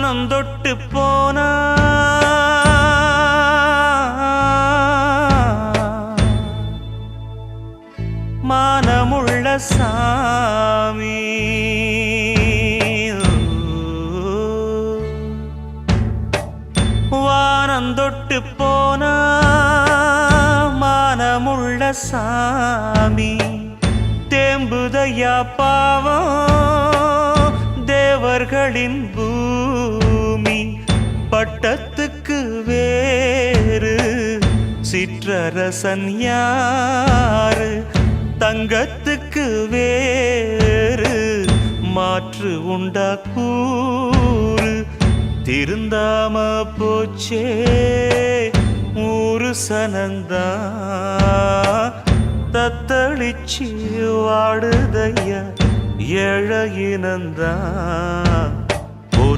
வானந்தொட்டு போனா மானமுள்ள சாமி வானந்தொட்டு போனா மானமுள்ள சாமி தேம்புதையா பாவம் தேவர்களின் பூமி பட்டத்துக்கு வேறு சிற்றரசன் யாரு தங்கத்துக்கு வேறு மாற்று உண்டா கூறு திருந்தாம போச்சே ஊரு சனந்தா தத்தளிச்சு வாடுதையா ஏழையினந்தான்